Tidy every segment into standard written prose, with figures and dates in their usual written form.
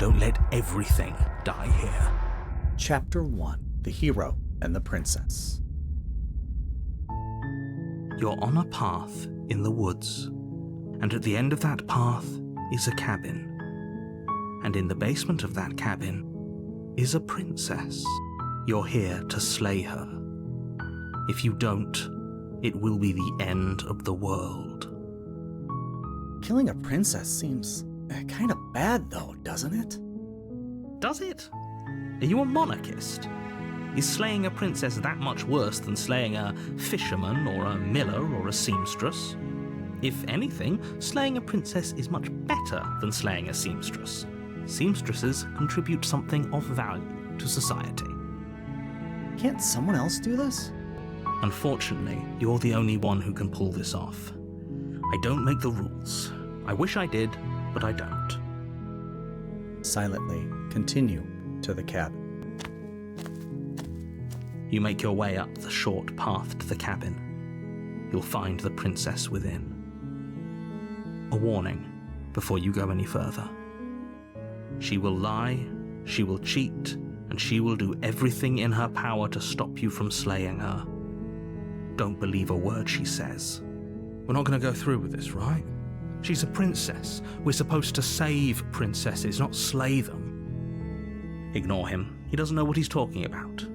Don't let everything die here. Chapter 1. The Hero and the Princess. You're on a path in the woods, and at the end of that path is a cabin. And in the basement of that cabin is a princess. You're here to slay her. If you don't, it will be the end of the world. Killing a princess seems kind of bad though, doesn't it? Does it? Are you a monarchist? Is slaying a princess that much worse than slaying a fisherman or a miller or a seamstress? If anything, slaying a princess is much better than slaying a seamstress. Seamstresses contribute something of value to society. Can't someone else do this? Unfortunately, you're the only one who can pull this off. I don't make the rules. I wish I did, but I don't. Silently continue to the cabin. You make your way up the short path to the cabin. You'll find the princess within. A warning before you go any further. She will lie, she will cheat, and she will do everything in her power to stop you from slaying her. Don't believe a word she says. We're not going to go through with this, right? She's a princess. We're supposed to save princesses, not slay them. Ignore him. He doesn't know what he's talking about.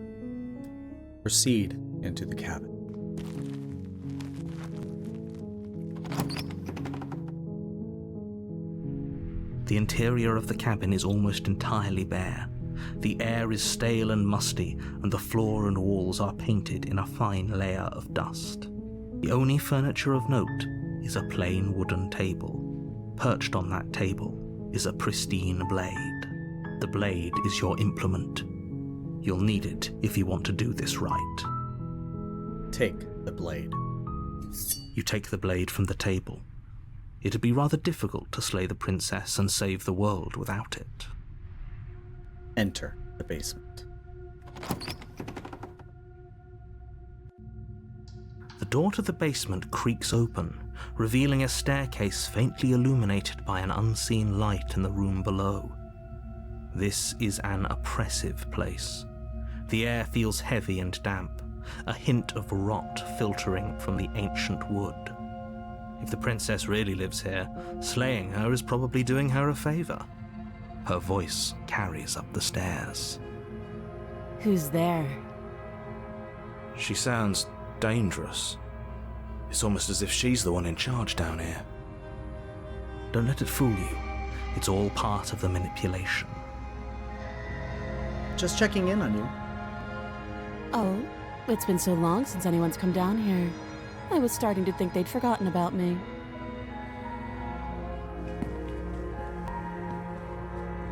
Proceed into the cabin. The interior of the cabin is almost entirely bare. The air is stale and musty, and the floor and walls are painted in a fine layer of dust. The only furniture of note is a plain wooden table. Perched on that table is a pristine blade. The blade is your implement. You'll need it if you want to do this right. Take the blade. You take the blade from the table. It'd be rather difficult to slay the princess and save the world without it. Enter the basement. The door to the basement creaks open, revealing a staircase faintly illuminated by an unseen light in the room below. This is an oppressive place. The air feels heavy and damp, a hint of rot filtering from the ancient wood. If the princess really lives here, slaying her is probably doing her a favor. Her voice carries up the stairs. Who's there? She sounds dangerous. It's almost as if she's the one in charge down here. Don't let it fool you. It's all part of the manipulation. Just checking in on you. Oh, it's been so long since anyone's come down here. I was starting to think they'd forgotten about me.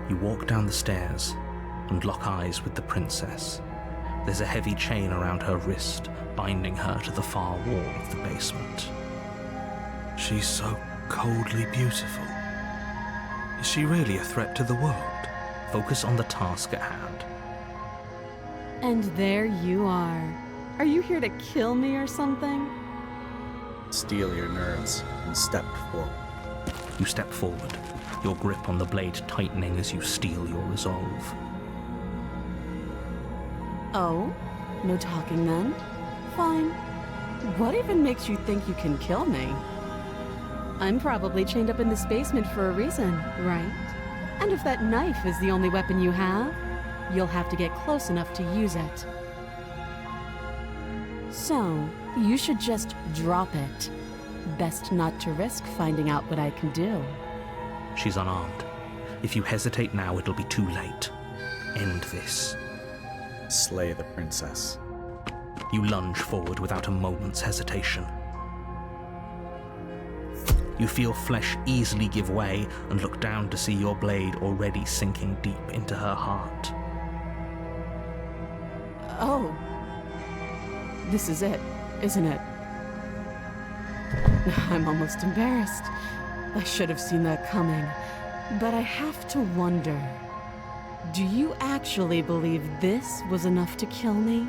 You walk down the stairs and lock eyes with the princess. There's a heavy chain around her wrist, binding her to the far wall of the basement. She's so coldly beautiful. Is she really a threat to the world? Focus on the task at hand. And there you are. Are you here to kill me or something? Steel your nerves and step forward. You step forward, your grip on the blade tightening as you steel your resolve. Oh? No talking then? Fine. What even makes you think you can kill me? I'm probably chained up in this basement for a reason, right? And if that knife is the only weapon you have, you'll have to get close enough to use it. So, you should just drop it. Best not to risk finding out what I can do. She's unarmed. If you hesitate now, it'll be too late. End this. Slay the princess. You lunge forward without a moment's hesitation. You feel flesh easily give way and look down to see your blade already sinking deep into her heart. Oh. This is it, isn't it? I'm almost embarrassed. I should have seen that coming. But I have to wonder, do you actually believe this was enough to kill me?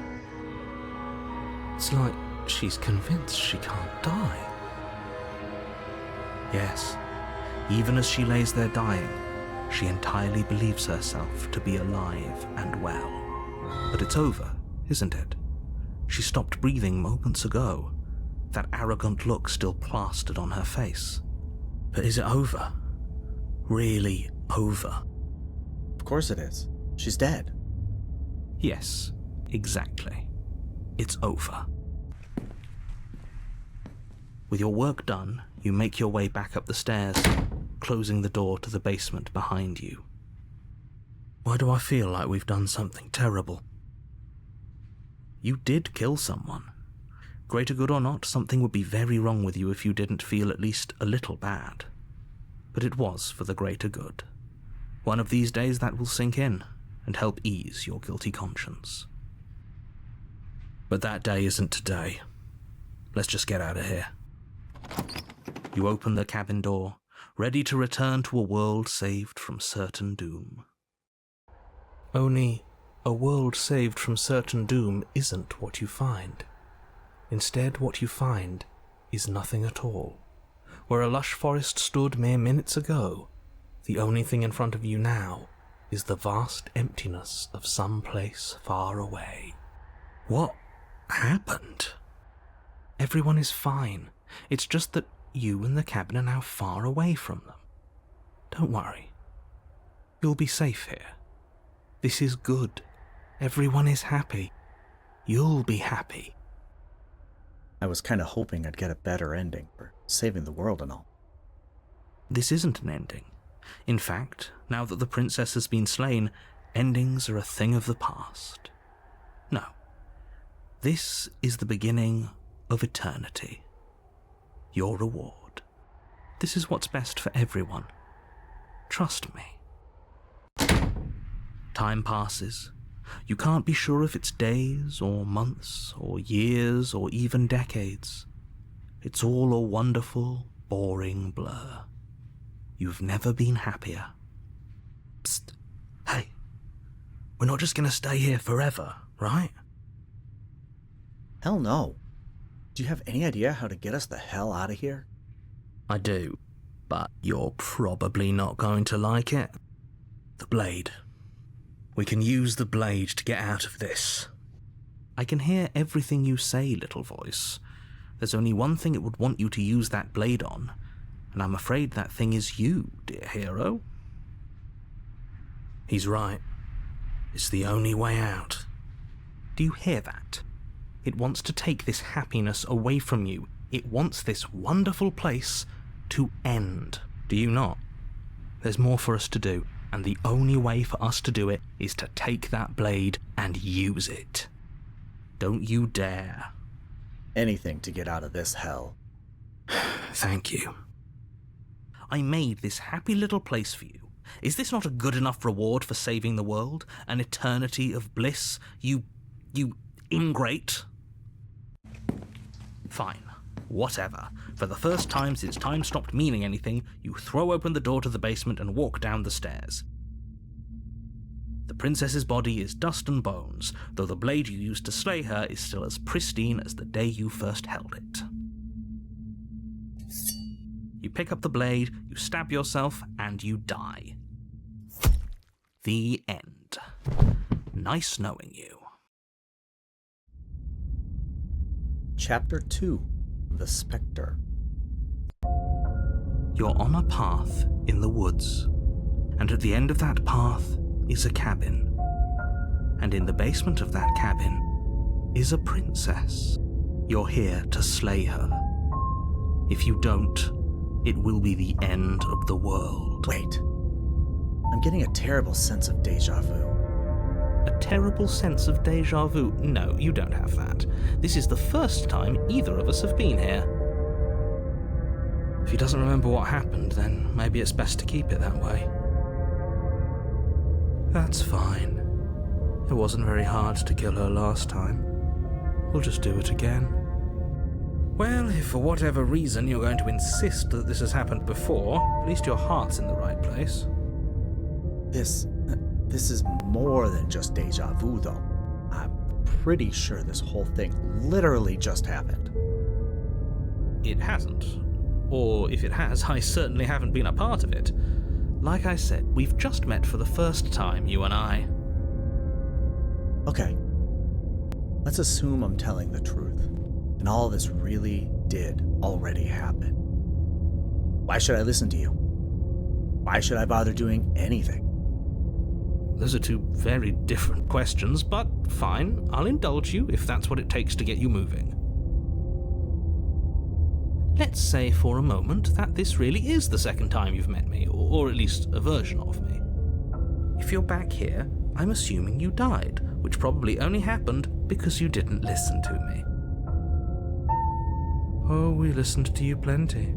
It's like she's convinced she can't die. Yes, even as she lays there dying, She entirely believes herself to be alive and well. But it's over, isn't it? She stopped breathing moments ago, that arrogant look still plastered on her face. But is it over? Really over? Of course it is. She's dead. Yes, exactly. It's over. With your work done, you make your way back up the stairs, closing the door to the basement behind you. Why do I feel like we've done something terrible? You did kill someone. Greater good or not, something would be very wrong with you if you didn't feel at least a little bad. But it was for the greater good. One of these days that will sink in and help ease your guilty conscience. But that day isn't today. Let's just get out of here. You open the cabin door, ready to return to a world saved from certain doom. Only, a world saved from certain doom isn't what you find. Instead, what you find is nothing at all. Where a lush forest stood mere minutes ago, the only thing in front of you now is the vast emptiness of some place far away. What happened? Everyone is fine. It's just that you and the cabin are now far away from them. Don't worry. You'll be safe here. This is good. Everyone is happy. You'll be happy. I was kind of hoping I'd get a better ending for saving the world and all. This isn't an ending. In fact, now that the princess has been slain, endings are a thing of the past. No. This is the beginning of eternity. Your reward. This is what's best for everyone. Trust me. Time passes. You can't be sure if it's days or months or years or even decades. It's all a wonderful, boring blur. You've never been happier. Psst. Hey. We're not just going to stay here forever, right? Hell no. Do you have any idea how to get us the hell out of here? I do, but you're probably not going to like it. The blade. We can use the blade to get out of this. I can hear everything you say, little voice. There's only one thing it would want you to use that blade on, and I'm afraid that thing is you, dear hero. He's right. It's the only way out. Do you hear that? It wants to take this happiness away from you. It wants this wonderful place to end. Do you not? There's more for us to do, and the only way for us to do it is to take that blade and use it. Don't you dare. Anything to get out of this hell. Thank you. I made this happy little place for you. Is this not a good enough reward for saving the world? An eternity of bliss? You ingrate? Fine. Whatever. For the first time since time stopped meaning anything, you throw open the door to the basement and walk down the stairs. The princess's body is dust and bones, though the blade you used to slay her is still as pristine as the day you first held it. You pick up the blade, you stab yourself, and you die. The end. Nice knowing you. Chapter 2. The Spectre. You're on a path in the woods, and at the end of that path is a cabin. And in the basement of that cabin is a princess. You're here to slay her. If you don't, it will be the end of the world. Wait. I'm getting a terrible sense of deja vu. A terrible sense of deja vu? No, you don't have that. This is the first time either of us have been here. If he doesn't remember what happened, then maybe it's best to keep it that way. That's fine. It wasn't very hard to kill her last time. We'll just do it again. Well, if for whatever reason you're going to insist that this has happened before, at least your heart's in the right place. This is more than just deja vu, though. I'm pretty sure this whole thing literally just happened. It hasn't. Or if it has, I certainly haven't been a part of it. Like I said, we've just met for the first time, you and I. Okay. Let's assume I'm telling the truth, and all this really did already happen. Why should I listen to you? Why should I bother doing anything? Those are two very different questions, but fine, I'll indulge you if that's what it takes to get you moving. Let's say for a moment that this really is the second time you've met me, or at least a version of me. If you're back here, I'm assuming you died, which probably only happened because you didn't listen to me. Oh, we listened to you plenty.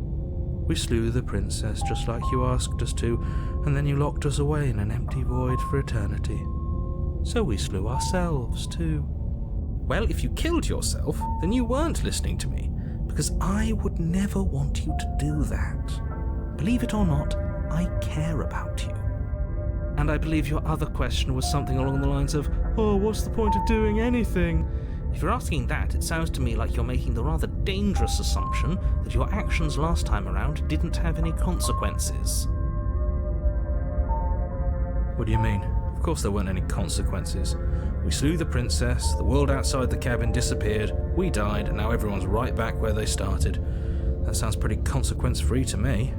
We slew the princess just like you asked us to, and then you locked us away in an empty void for eternity. So we slew ourselves too. Well, if you killed yourself, then you weren't listening to me, because I would never want you to do that. Believe it or not, I care about you. And I believe your other question was something along the lines of, oh, what's the point of doing anything? If you're asking that, it sounds to me like you're making the rather dangerous assumption that your actions last time around didn't have any consequences. What do you mean? Of course there weren't any consequences. We slew the princess, the world outside the cabin disappeared, we died, and now everyone's right back where they started. That sounds pretty consequence-free to me.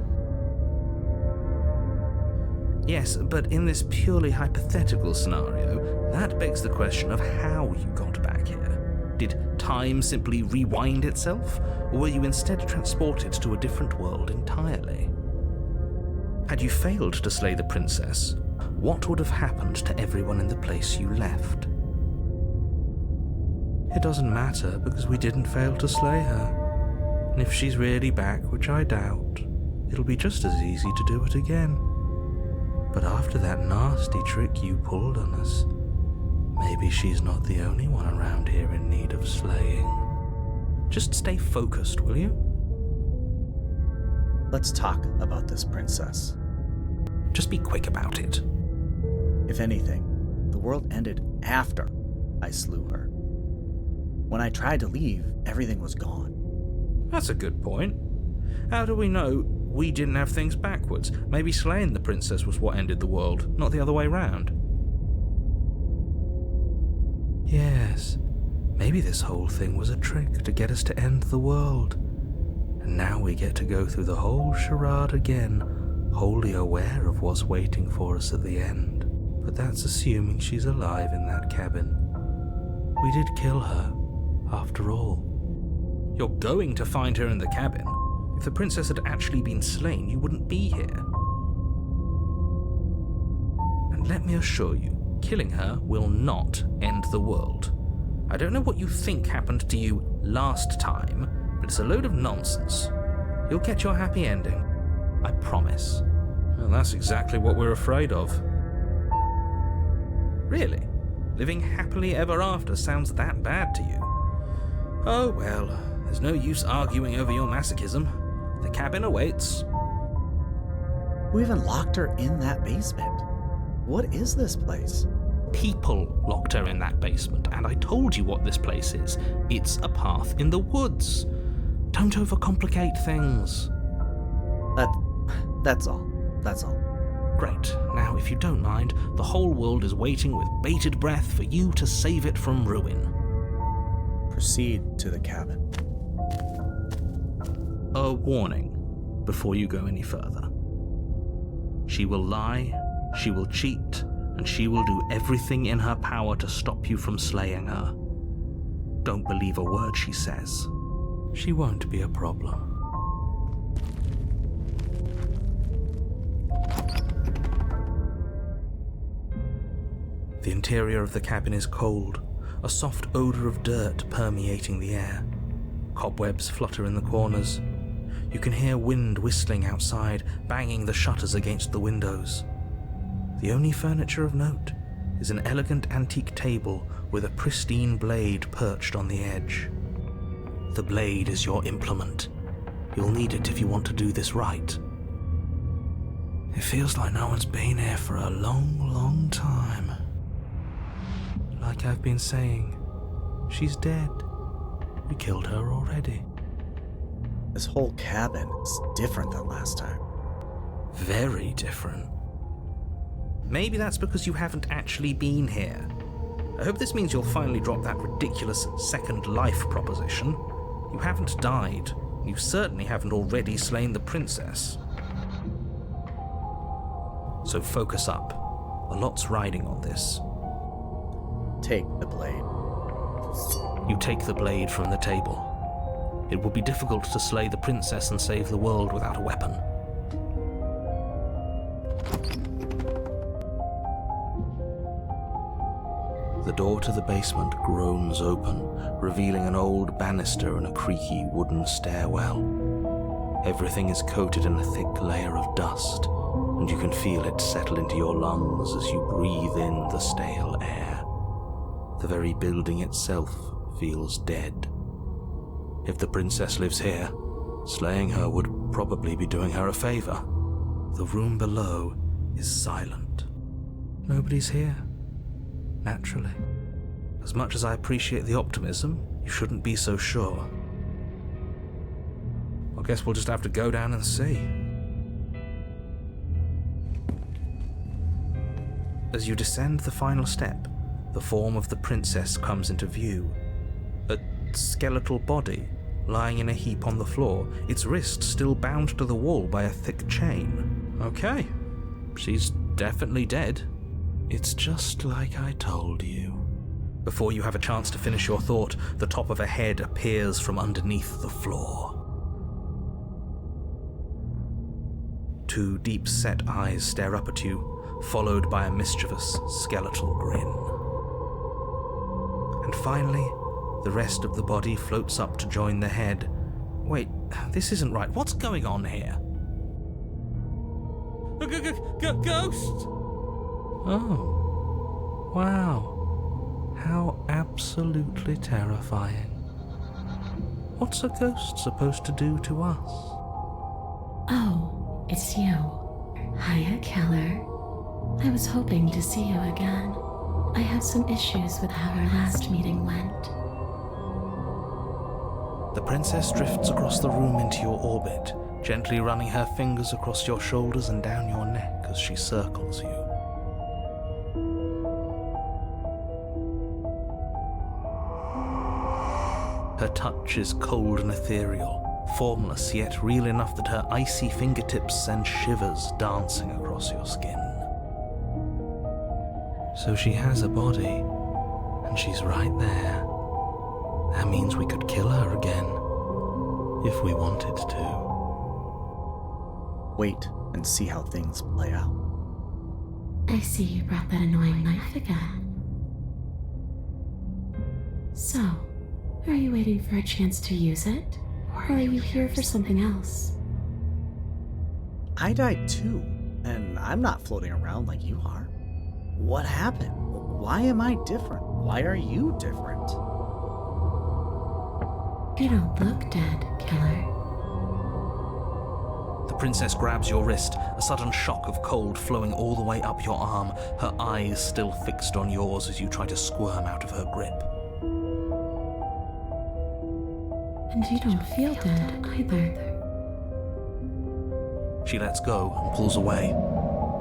Yes, but in this purely hypothetical scenario, that begs the question of how you got back here. Did time simply rewind itself, or were you instead transported to a different world entirely? Had you failed to slay the princess, what would have happened to everyone in the place you left? It doesn't matter, because we didn't fail to slay her. And if she's really back, which I doubt, it'll be just as easy to do it again. But after that nasty trick you pulled on us, maybe she's not the only one around here in need of slaying. Just stay focused, will you? Let's talk about this princess. Just be quick about it. If anything, the world ended after I slew her. When I tried to leave, everything was gone. That's a good point. How do we know we didn't have things backwards? Maybe slaying the princess was what ended the world, not the other way round. Yes, maybe this whole thing was a trick to get us to end the world. And now we get to go through the whole charade again, wholly aware of what's waiting for us at the end. But that's assuming she's alive in that cabin. We did kill her, after all. You're going to find her in the cabin. If the princess had actually been slain, you wouldn't be here. And let me assure you, killing her will not end the world. I don't know what you think happened to you last time, but it's a load of nonsense. You'll get your happy ending. I promise. Well, that's exactly what we're afraid of. Really? Living happily ever after sounds that bad to you? Oh well, there's no use arguing over your masochism. The cabin awaits. Who even locked her in that basement? What is this place? People locked her in that basement, and I told you what this place is. It's a path in the woods. Don't overcomplicate things. That's all. That's all. Great. Now, if you don't mind, the whole world is waiting with bated breath for you to save it from ruin. Proceed to the cabin. A warning before you go any further. She will lie, she will cheat, and she will do everything in her power to stop you from slaying her. Don't believe a word she says. She won't be a problem. The interior of the cabin is cold, a soft odor of dirt permeating the air. Cobwebs flutter in the corners. You can hear wind whistling outside, banging the shutters against the windows. The only furniture of note is an elegant antique table with a pristine blade perched on the edge. The blade is your implement. You'll need it if you want to do this right. It feels like no one's been here for a long, long time. Like I've been saying, she's dead. We killed her already. This whole cabin is different than last time. Very different. Maybe that's because you haven't actually been here. I hope this means you'll finally drop that ridiculous second life proposition. You haven't died. You certainly haven't already slain the princess. So focus up. A lot's riding on this. Take the blade. You take the blade from the table. It would be difficult to slay the princess and save the world without a weapon. The door to the basement groans open, revealing an old banister and a creaky wooden stairwell. Everything is coated in a thick layer of dust, and you can feel it settle into your lungs as you breathe in the stale air. The very building itself feels dead. If the princess lives here, slaying her would probably be doing her a favor. The room below is silent. Nobody's here. Naturally. As much as I appreciate the optimism, you shouldn't be so sure. I guess we'll just have to go down and see. As you descend the final step, the form of the princess comes into view. A skeletal body, lying in a heap on the floor, its wrist still bound to the wall by a thick chain. Okay, she's definitely dead. It's just like I told you. Before you have a chance to finish your thought, the top of a head appears from underneath the floor. Two deep-set eyes stare up at you, followed by a mischievous skeletal grin. And finally, the rest of the body floats up to join the head. Wait, this isn't right. What's going on here? Ghost! Oh, wow. How absolutely terrifying. What's a ghost supposed to do to us? Oh, it's you. Hiya, Keller. I was hoping to see you again. I have some issues with how our last meeting went. The princess drifts across the room into your orbit, gently running her fingers across your shoulders and down your neck as she circles you. Her touch is cold and ethereal, formless yet real enough that her icy fingertips send shivers dancing across your skin. So she has a body, and she's right there. That means we could kill her again, if we wanted to. Wait and see how things play out. I see you brought that annoying knife again. So, are you waiting for a chance to use it? Or are you here for something else? I died too, and I'm not floating around like you are. What happened? Why am I different? Why are you different? You don't look dead, Keller. The princess grabs your wrist, a sudden shock of cold flowing all the way up your arm, her eyes still fixed on yours as you try to squirm out of her grip. And you don't feel dead either. She lets go and pulls away.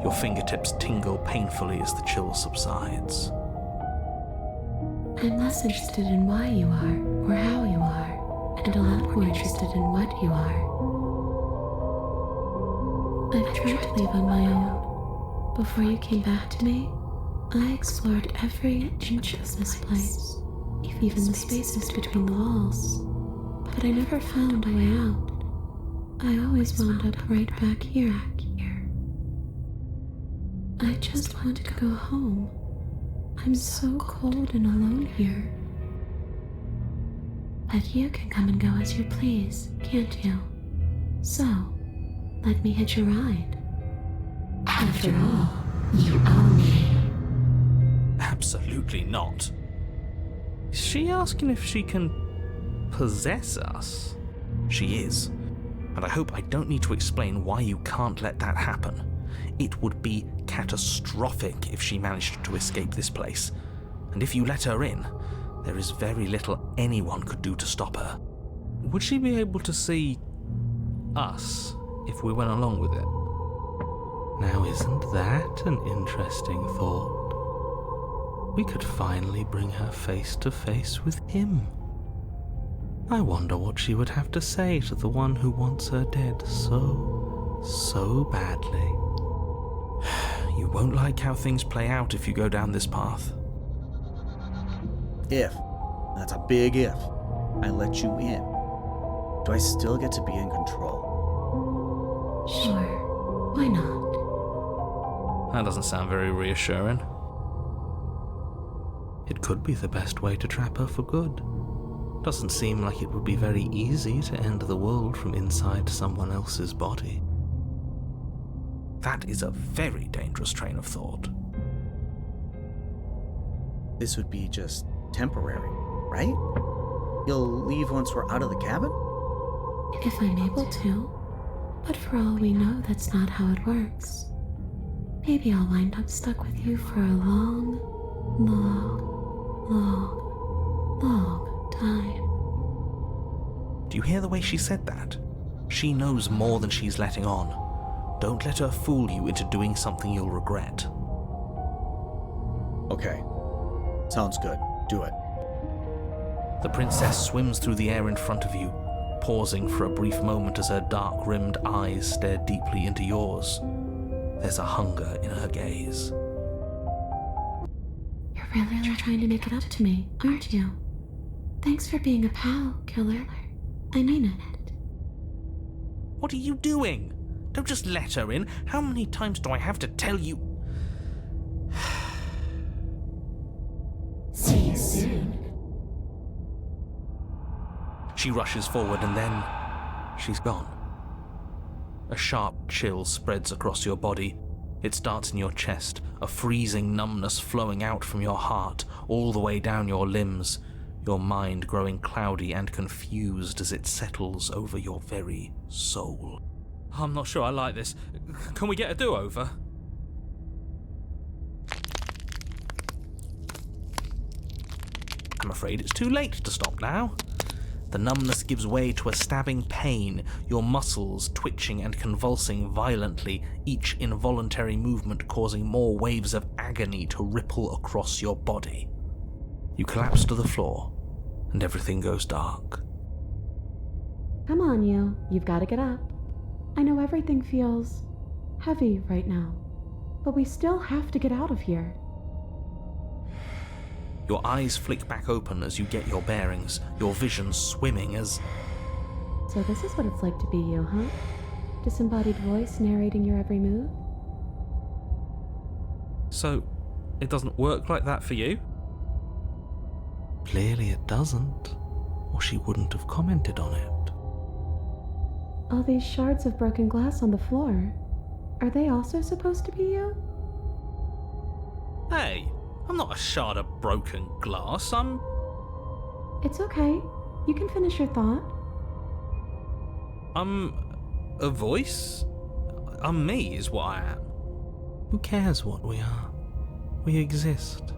Your fingertips tingle painfully as the chill subsides. I'm less interested in why you are, or how you are, and a lot more interested in what you are. I've tried to leave on my own. Before you came back to me, I explored every inch of this place, even the spaces between the walls. But I never found a way out. I always wound up right back here. I just want to go home. I'm so cold and alone here. But you can come and go as you please, can't you? So, let me hitch a ride. After all, you own me. Absolutely not. Is she asking if she can possess us? She is. And I hope I don't need to explain why you can't let that happen. It would be catastrophic if she managed to escape this place. And if you let her in, there is very little anyone could do to stop her. Would she be able to see us if we went along with it? Now isn't that an interesting thought? We could finally bring her face to face with him. I wonder what she would have to say to the one who wants her dead so badly. You won't like how things play out if you go down this path. If, that's a big if, I let you in, do I still get to be in control? Sure, why not? That doesn't sound very reassuring. It could be the best way to trap her for good. Doesn't seem like it would be very easy to end the world from inside someone else's body. That is a very dangerous train of thought. This would be just temporary, right? You'll leave once we're out of the cabin? If I'm able to. But for all we know, that's not how it works. Maybe I'll wind up stuck with you for a long time. Do you hear the way she said that? She knows more than she's letting on. Don't let her fool you into doing something you'll regret. Okay. Sounds good. Do it. The princess swims through the air in front of you, pausing for a brief moment as her dark-rimmed eyes stare deeply into yours. There's a hunger in her gaze. You're really trying to make it up to me, aren't you? Thanks for being a pal, killer. I mean it. What are you doing? Don't just let her in. How many times do I have to tell you? See you soon. She rushes forward and then she's gone. A sharp chill spreads across your body. It starts in your chest, a freezing numbness flowing out from your heart, all the way down your limbs, your mind growing cloudy and confused as it settles over your very soul. I'm not sure I like this. Can we get a do-over? I'm afraid it's too late to stop now. The numbness gives way to a stabbing pain, your muscles twitching and convulsing violently, each involuntary movement causing more waves of agony to ripple across your body. You collapse to the floor, and everything goes dark. Come on, you've got to get up. I know everything feels heavy right now, but we still have to get out of here. Your eyes flick back open as you get your bearings, your vision swimming as... So this is what it's like to be you, huh? Disembodied voice narrating your every move? So, it doesn't work like that for you? Clearly it doesn't, or she wouldn't have commented on it. All these shards of broken glass on the floor, are they also supposed to be you? Hey, I'm not a shard of broken glass, I'm... It's okay. You can finish your thought. I'm a voice? I'm me is what I am. Who cares what we are? We exist.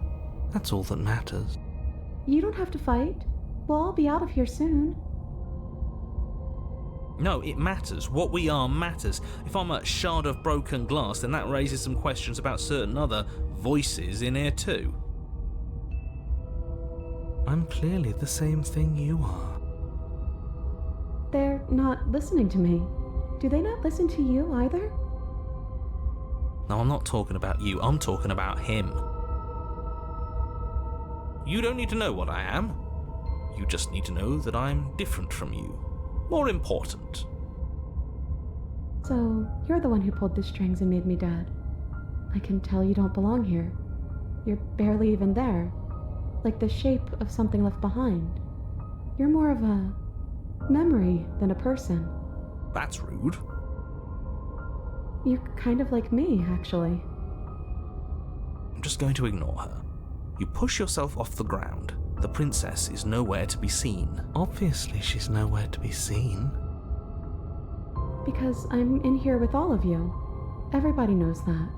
That's all that matters. You don't have to fight. We'll all be out of here soon. No, it matters. What we are matters. If I'm a shard of broken glass, then that raises some questions about certain other voices in here too. I'm clearly the same thing you are. They're not listening to me. Do they not listen to you either? No, I'm not talking about you. I'm talking about him. You don't need to know what I am. You just need to know that I'm different from you. More important. So, you're the one who pulled the strings and made me dead. I can tell you don't belong here. You're barely even there. Like the shape of something left behind. You're more of a memory than a person. That's rude. You're kind of like me, actually. I'm just going to ignore her. You push yourself off the ground. The princess is nowhere to be seen. Obviously, she's nowhere to be seen. Because I'm in here with all of you. Everybody knows that.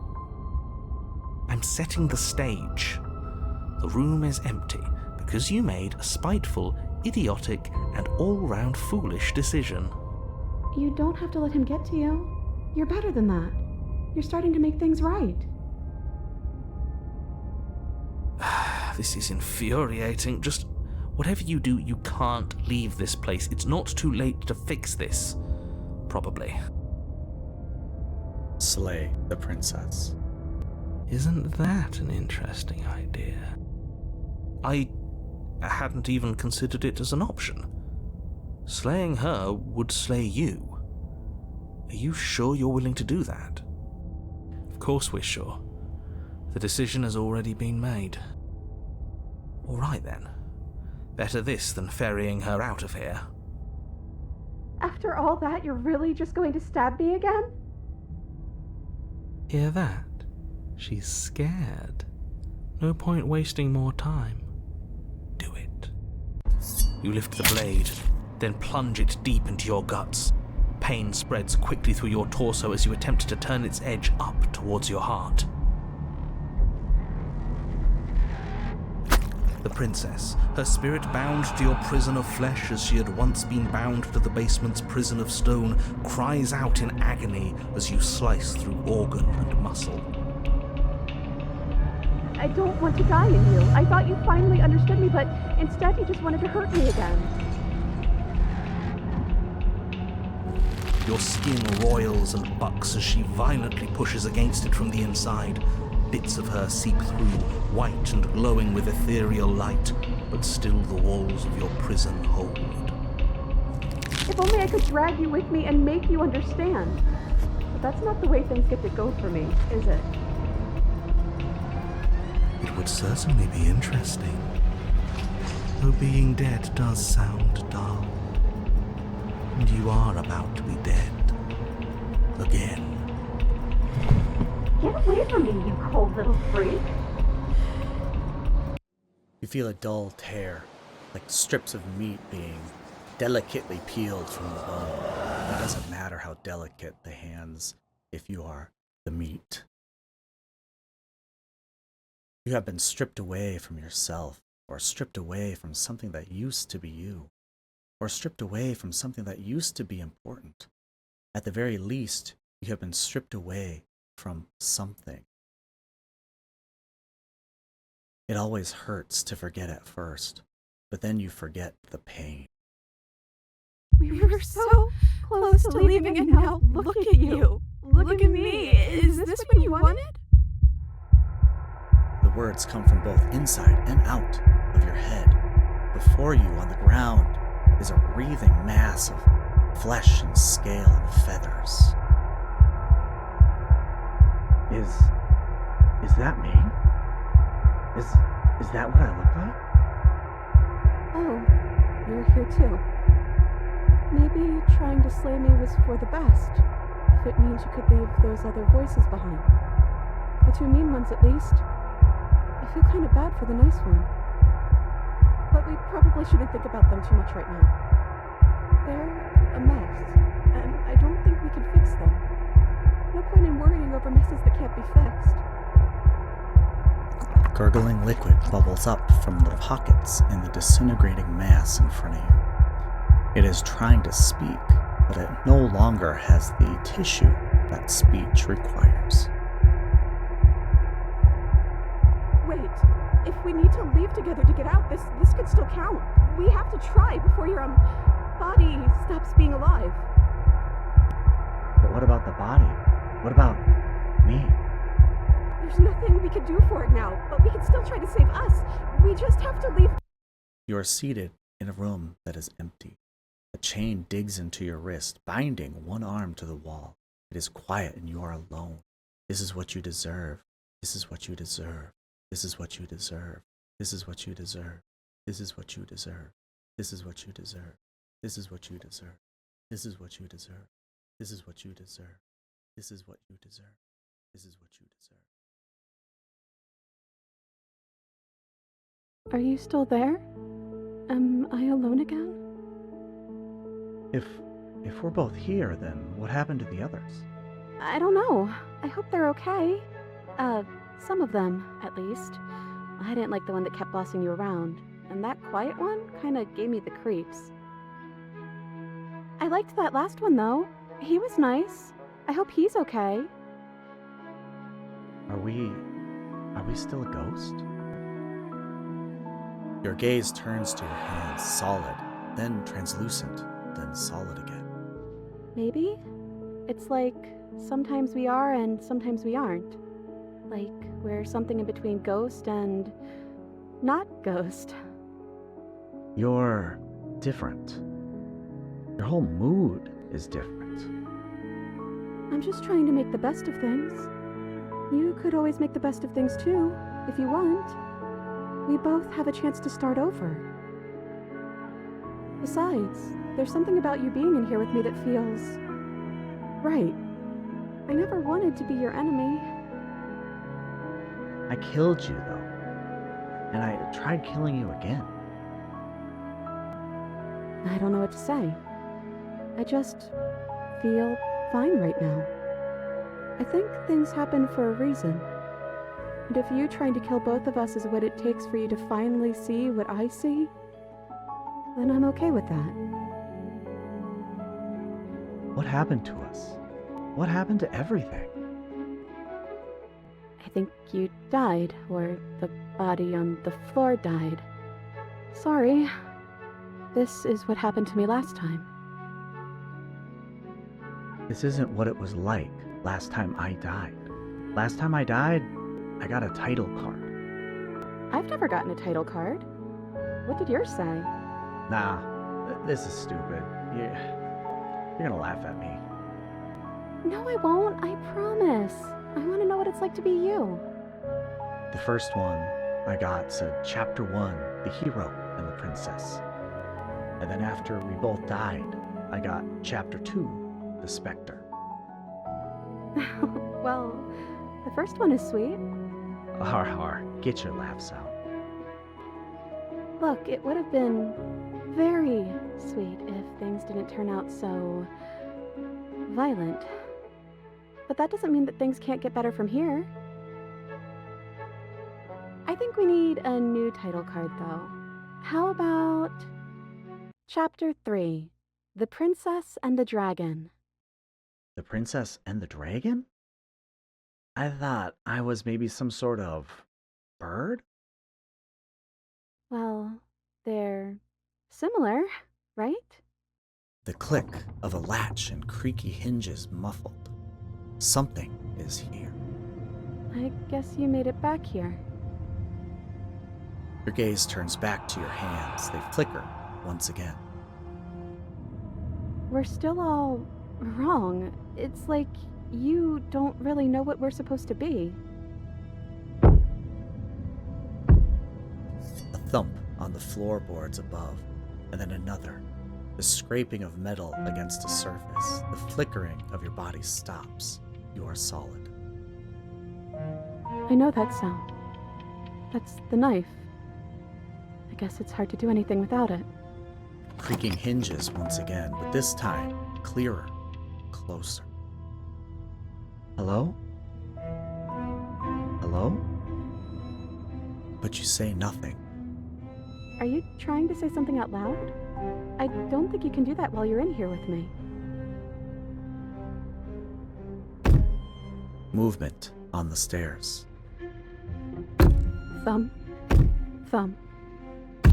I'm setting the stage. The room is empty because you made a spiteful, idiotic, and all-round foolish decision. You don't have to let him get to you. You're better than that. You're starting to make things right. This is infuriating. Just whatever you do, you can't leave this place. It's not too late to fix this. Probably. Slay the princess. Isn't that an interesting idea? I hadn't even considered it as an option. Slaying her would slay you. Are you sure you're willing to do that? Of course we're sure. The decision has already been made. All right then. Better this than ferrying her out of here. After all that, you're really just going to stab me again? Hear that? She's scared. No point wasting more time. Do it. You lift the blade, then plunge it deep into your guts. Pain spreads quickly through your torso as you attempt to turn its edge up towards your heart. The princess, her spirit bound to your prison of flesh as she had once been bound to the basement's prison of stone, cries out in agony as you slice through organ and muscle. I don't want to die in you. I thought you finally understood me, but instead you just wanted to hurt me again. Your skin roils and bucks as she violently pushes against it from the inside. Bits of her seep through, white and glowing with ethereal light, but still the walls of your prison hold. If only I could drag you with me and make you understand. But that's not the way things get to go for me, is it? It would certainly be interesting. Though being dead does sound dull. And you are about to be dead. Again. Get away from me, you cold little freak. You feel a dull tear, like strips of meat being delicately peeled from the bone. It doesn't matter how delicate the hands if you are the meat. You have been stripped away from yourself, or stripped away from something that used to be you, or stripped away from something that used to be important. At the very least, you have been stripped away from something. It always hurts to forget at first, but then you forget the pain. We were so close to leaving, and now look at you. Look at me. Is this what you wanted? The words come from both inside and out of your head. Before you on the ground is a wreathing mass of flesh and scale and feathers. Is that me? Is that what I look like? Oh, you're here too. Maybe trying to slay me was for the best, if it means you could leave those other voices behind. The two mean ones, at least. I feel kind of bad for the nice one. But we probably shouldn't think about them too much right now. They're a mess, and I don't think we can fix them. No point in worrying over messes that can't be fixed. Gurgling liquid bubbles up from the pockets in the disintegrating mass in front of you. It is trying to speak, but it no longer has the tissue that speech requires. Wait, if we need to leave together to get out, this could still count. We have to try before your body stops being alive. But what about the body? What about me? There's nothing we can do for it now, but we can still try to save us. We just have to leave. You are seated in a room that is empty. A chain digs into your wrist, binding one arm to the wall. It is quiet and you are alone. This is what you deserve. This is what you deserve. This is what you deserve. This is what you deserve. This is what you deserve. This is what you deserve. This is what you deserve. This is what you deserve. This is what you deserve. This is what you deserve. This is what you deserve. Are you still there? Am I alone again? If we're both here, then what happened to the others? I don't know. I hope they're okay. Some of them, at least. I didn't like the one that kept bossing you around, and that quiet one kinda gave me the creeps. I liked that last one, though. He was nice. I hope he's okay. Are we still a ghost? Your gaze turns to your hands, solid, then translucent, then solid again. Maybe? It's like sometimes we are and sometimes we aren't. Like we're something in between ghost and not ghost. You're different. Your whole mood is different. I'm just trying to make the best of things. You could always make the best of things too, if you want. We both have a chance to start over. Besides, there's something about you being in here with me that feels right. I never wanted to be your enemy. I killed you, though. And I tried killing you again. I don't know what to say. I just feel fine right now. I think things happen for a reason. And if you trying to kill both of us is what it takes for you to finally see what I see, then I'm okay with that. What happened to us? What happened to everything? I think you died, or the body on the floor died. Sorry. This is what happened to me last time. This isn't what it was like last time I died. Last time I died, I got a title card. I've never gotten a title card. What did yours say? Nah, this is stupid. You're gonna laugh at me. No, I won't. I promise. I want to know what it's like to be you. The first one I got said Chapter 1, the hero and the princess. And then after we both died, I got Chapter 2, the Spectre. Well, the first one is sweet. Har har, get your laughs out. Look, it would have been very sweet if things didn't turn out so violent. But that doesn't mean that things can't get better from here. I think we need a new title card, though. How about Chapter 3, The Princess and the Dragon? The princess and the dragon? I thought I was maybe some sort of bird? Well, they're similar, right? The click of a latch and creaky hinges muffled. Something is here. I guess you made it back here. Your gaze turns back to your hands. They flicker once again. We're still all wrong. It's like you don't really know what we're supposed to be. A thump on the floorboards above, and then another. The scraping of metal against a surface. The flickering of your body stops. You are solid. I know that sound. That's the knife. I guess it's hard to do anything without it. Creaking hinges once again, but this time clearer, closer. Hello? Hello? But you say nothing. Are you trying to say something out loud? I don't think you can do that while you're in here with me. Movement on the stairs. Thump, thump,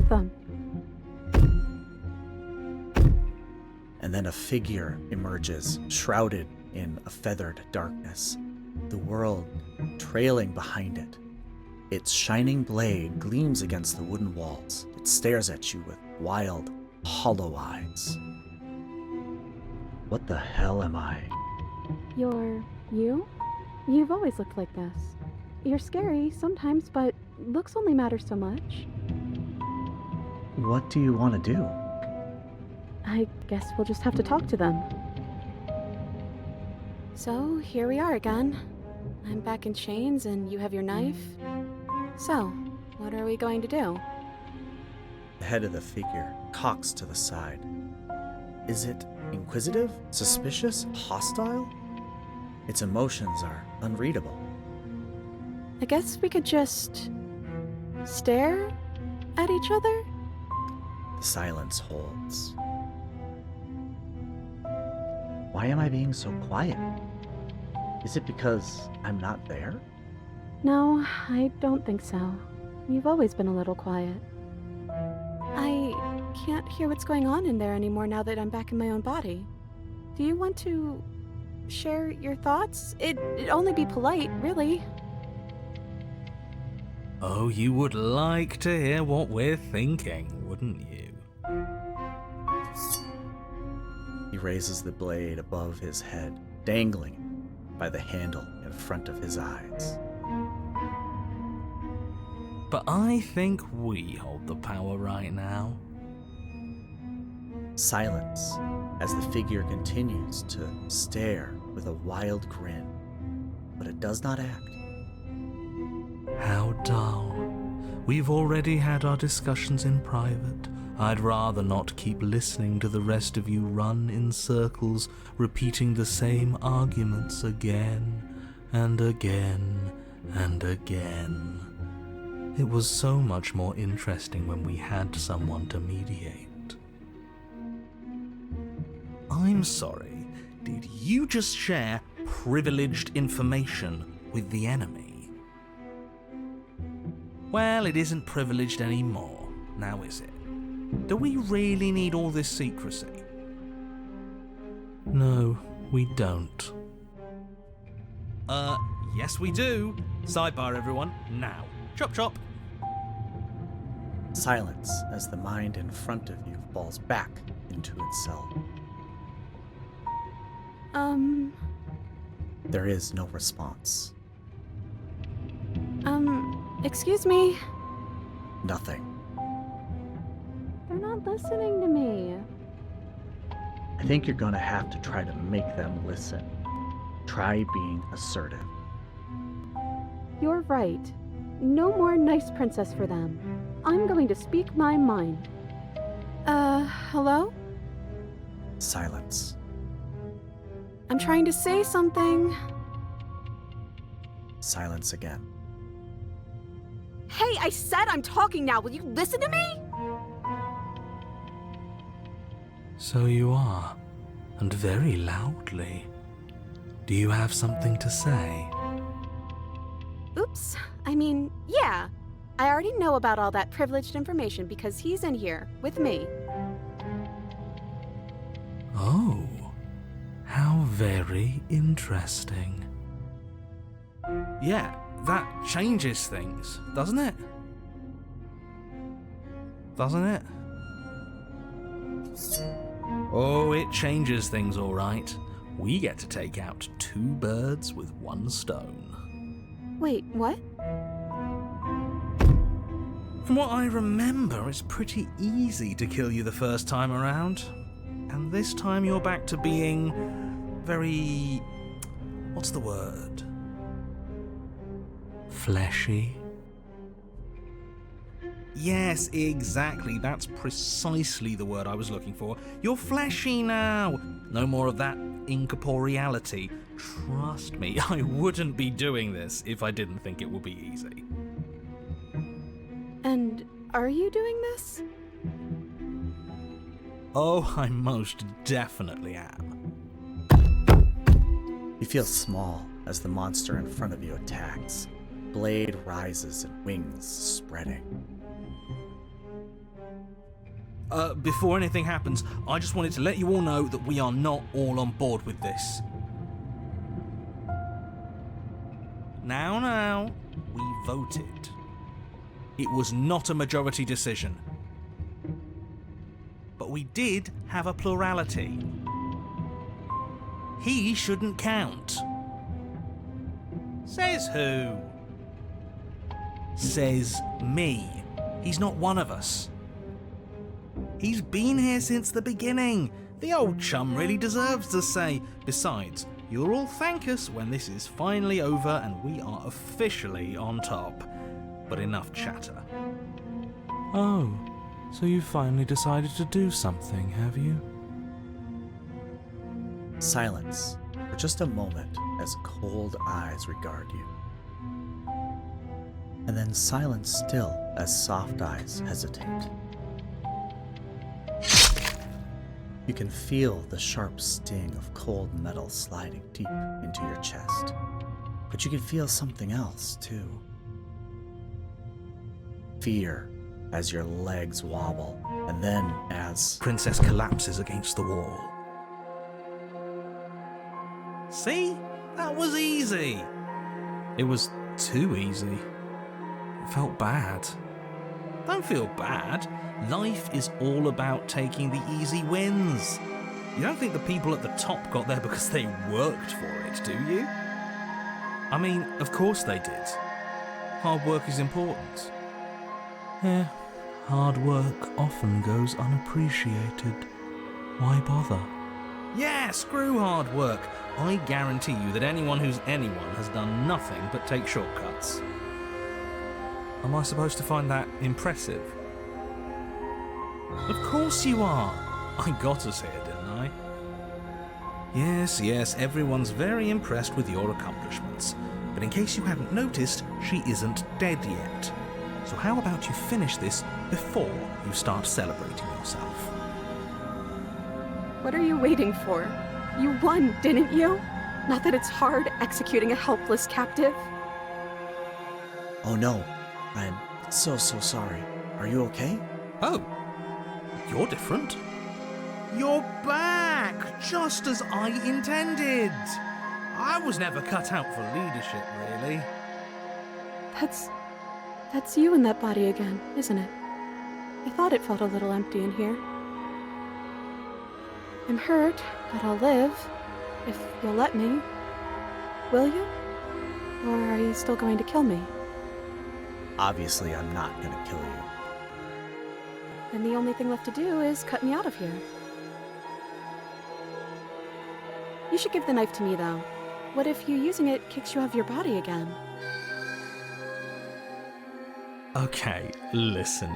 thump. And then a figure emerges, shrouded in a feathered darkness, the world trailing behind it. Its shining blade gleams against the wooden walls. It stares at you with wild, hollow eyes. What the hell am I? You're you? You've always looked like this. You're scary sometimes, but looks only matter so much. What do you want to do? I guess we'll just have to talk to them. So, here we are again. I'm back in chains and you have your knife. So, what are we going to do? The head of the figure cocks to the side. Is it inquisitive, suspicious, hostile? Its emotions are unreadable. I guess we could just stare at each other? The silence holds. Why am I being so quiet? Is it because I'm not there? No, I don't think so. You've always been a little quiet. I can't hear what's going on in there anymore now that I'm back in my own body. Do you want to share your thoughts? It'd only be polite, really. Oh, you would like to hear what we're thinking, wouldn't you? He raises the blade above his head, dangling by the handle in front of his eyes. But I think we hold the power right now. Silence as the figure continues to stare with a wild grin, but it does not act. How dull. We've already had our discussions in private. I'd rather not keep listening to the rest of you run in circles, repeating the same arguments again and again and again. It was so much more interesting when we had someone to mediate. I'm sorry, did you just share privileged information with the enemy? Well, it isn't privileged anymore, now is it? Do we really need all this secrecy? No, we don't. Yes we do. Sidebar, everyone, now. Chop chop. Silence as the mind in front of you falls back into itself. There is no response. Excuse me? Nothing. They're not listening to me. I think you're gonna have to try to make them listen. Try being assertive. You're right. No more nice princess for them. I'm going to speak my mind. Hello? Silence. I'm trying to say something. Silence again. Hey, I said I'm talking now. Will you listen to me? So you are, and very loudly. Do you have something to say? Oops. I mean, yeah. I already know about all that privileged information because he's in here with me. Oh, how very interesting. Yeah, that changes things, doesn't it? Doesn't it? Oh, it changes things, all right. We get to take out 2 birds with 1 stone. Wait, what? From what I remember, it's pretty easy to kill you the first time around. And this time you're back to being very... what's the word? Fleshy? Yes, exactly. That's precisely the word I was looking for. You're fleshy now. No more of that incorporeality. Trust me, I wouldn't be doing this if I didn't think it would be easy. And are you doing this? Oh, I most definitely am. You feel small as the monster in front of you attacks. Blade rises and wings spreading. Before anything happens, I just wanted to let you all know that we are not all on board with this. Now, we voted. It was not a majority decision. But we did have a plurality. He shouldn't count. Says who? Says me. He's not one of us. He's been here since the beginning. The old chum really deserves to say. Besides, you'll all thank us when this is finally over and we are officially on top. But enough chatter. Oh, so you finally decided to do something, have you? Silence for just a moment as cold eyes regard you. And then silence still as soft eyes hesitate. You can feel the sharp sting of cold metal sliding deep into your chest. But you can feel something else, too. Fear as your legs wobble, and then as... Princess collapses against the wall. See? That was easy. It was too easy. It felt bad. Don't feel bad. Life is all about taking the easy wins. You don't think the people at the top got there because they worked for it, do you? I mean, of course they did. Hard work is important. Yeah, hard work often goes unappreciated. Why bother? Yeah, screw hard work. I guarantee you that anyone who's anyone has done nothing but take shortcuts. Am I supposed to find that impressive? Of course you are. I got us here, didn't I? Yes, everyone's very impressed with your accomplishments. But in case you hadn't noticed, she isn't dead yet. So how about you finish this before you start celebrating yourself? What are you waiting for? You won, didn't you? Not that it's hard executing a helpless captive. Oh no, I'm so sorry. Are you okay? Oh, you're different. You're back, just as I intended. I was never cut out for leadership, really. That's you in that body again, isn't it? I thought it felt a little empty in here. I'm hurt, but I'll live, if you'll let me. Will you? Or are you still going to kill me? Obviously, I'm not gonna kill you. Then the only thing left to do is cut me out of here. You should give the knife to me, though. What if you using it kicks you out of your body again? Okay, listen.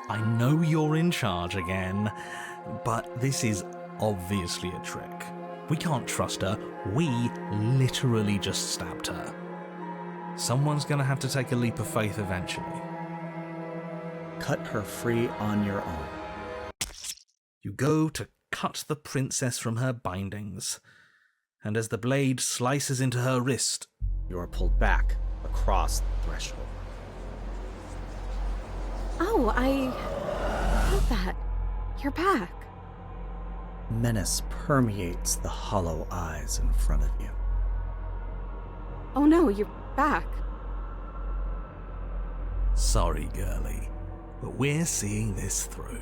I know you're in charge again, but this is obviously a trick. We can't trust her. We literally just stabbed her. Someone's gonna have to take a leap of faith eventually. Cut her free on your own. You go to cut the princess from her bindings, and as the blade slices into her wrist, You are pulled back across the threshold. Oh, I felt that. You're back. Menace permeates the hollow eyes in front of you. Oh no, you're back. sorry, girlie, but we're seeing this through.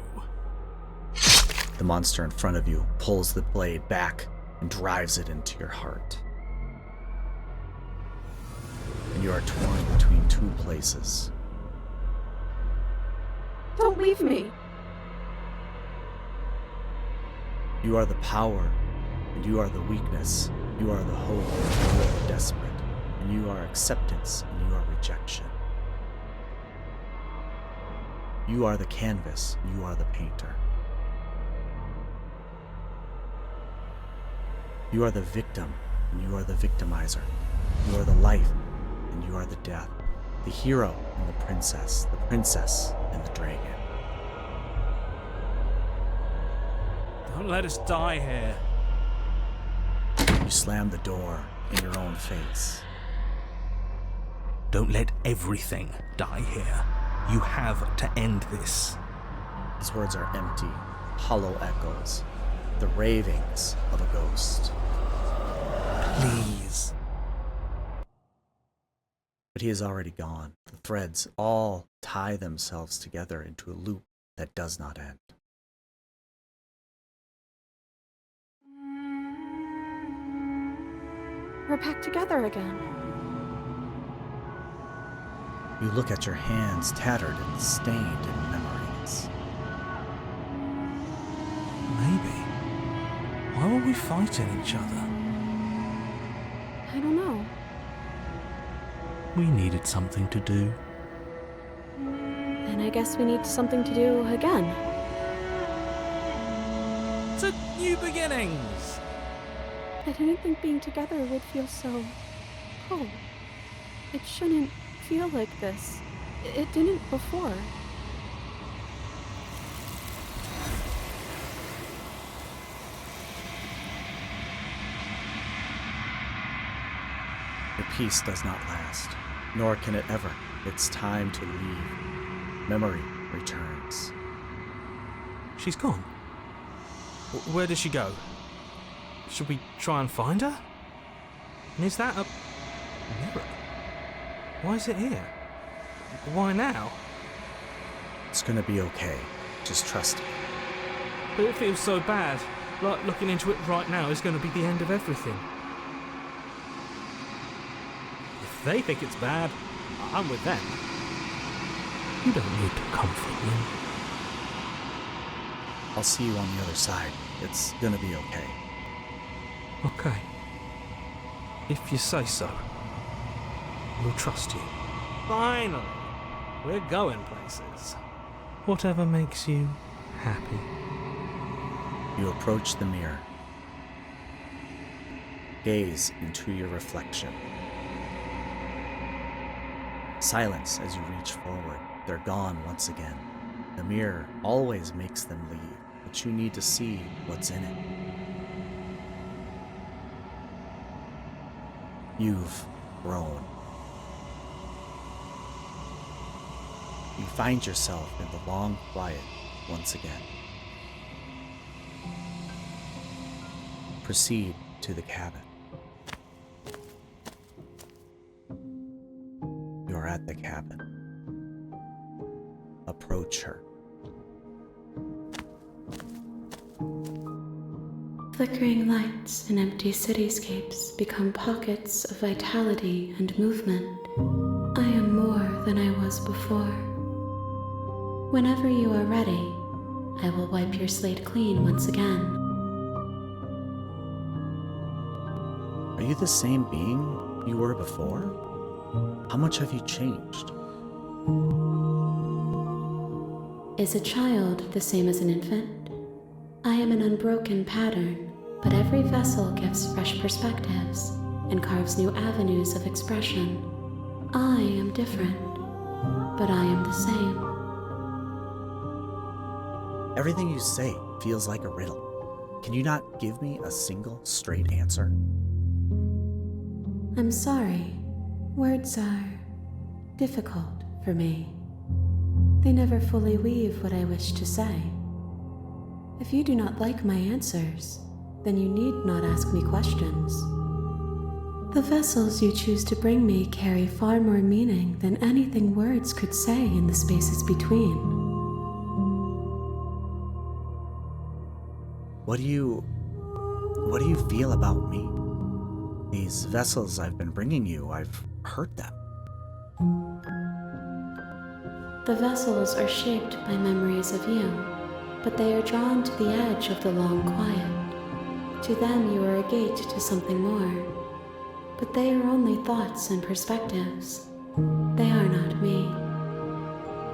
The monster in front of you pulls the blade back and drives it into your heart. And you are torn between two places. Don't leave me. You are the power, and you are the weakness. You are the hope, and you are the desperate. And you are acceptance, and you are rejection. You are the canvas, and you are the painter. You are the victim, and you are the victimizer. You are the life, and you are the death. The hero and the princess and the dragon. Don't let us die here. You slam the door in your own face. Don't let everything die here. You have to end this. His words are empty, hollow echoes, the ravings of a ghost. Please. But he is already gone. The threads all tie themselves together into a loop that does not end. We're back together again. You look at your hands, tattered and stained in memories. Maybe. Why were we fighting each other? I don't know. We needed something to do. And I guess we need something to do again. To new beginnings! I didn't think being together would feel so cold. It shouldn't feel like this. It didn't before. Your peace does not last, nor can it ever. It's time to leave. Memory returns. She's gone. Where did she go? Should we try and find her? And is that a mirror? Why is it here? Why now? It's gonna be okay. Just trust me. But it feels so bad. Like looking into it right now is going to be the end of everything. If they think it's bad, I'm with them. You don't need to comfort me. I'll see you on the other side. It's gonna be okay. Okay. If you say so. We'll trust you. Finally! We're going places. Whatever makes you happy. You approach the mirror. Gaze into your reflection. Silence as you reach forward. They're gone once again. The mirror always makes them leave, but you need to see what's in it. You've grown. You find yourself in the long quiet once again. Proceed to the cabin. You're at the cabin. Approach her. Flickering lights and empty cityscapes become pockets of vitality and movement. I am more than I was before. Whenever you are ready, I will wipe your slate clean once again. Are you the same being you were before? How much have you changed? Is a child the same as an infant? I am an unbroken pattern, but every vessel gives fresh perspectives and carves new avenues of expression. I am different, but I am the same. Everything you say feels like a riddle. Can you not give me a single straight answer? I'm sorry. Words are difficult for me. They never fully weave what I wish to say. If you do not like my answers, then you need not ask me questions. The vessels you choose to bring me carry far more meaning than anything words could say in the spaces between. What do you feel about me? These vessels I've been bringing you, I've hurt them. The vessels are shaped by memories of you, but they are drawn to the edge of the long quiet. To them you are a gate to something more, but they are only thoughts and perspectives. They are not me.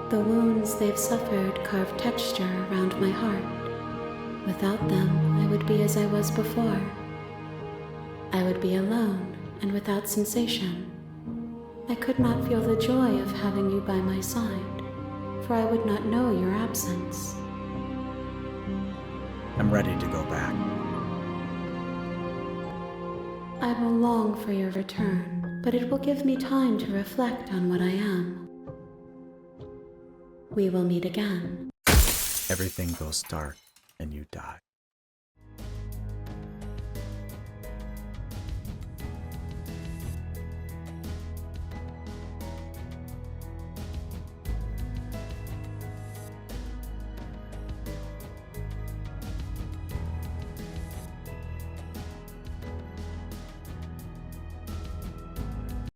The wounds they've suffered carve texture around my heart. Without them, I would be as I was before. I would be alone and without sensation. I could not feel the joy of having you by my side, for I would not know your absence. I'm ready to go back. I will long for your return, but it will give me time to reflect on what I am. We will meet again. Everything goes dark and you die.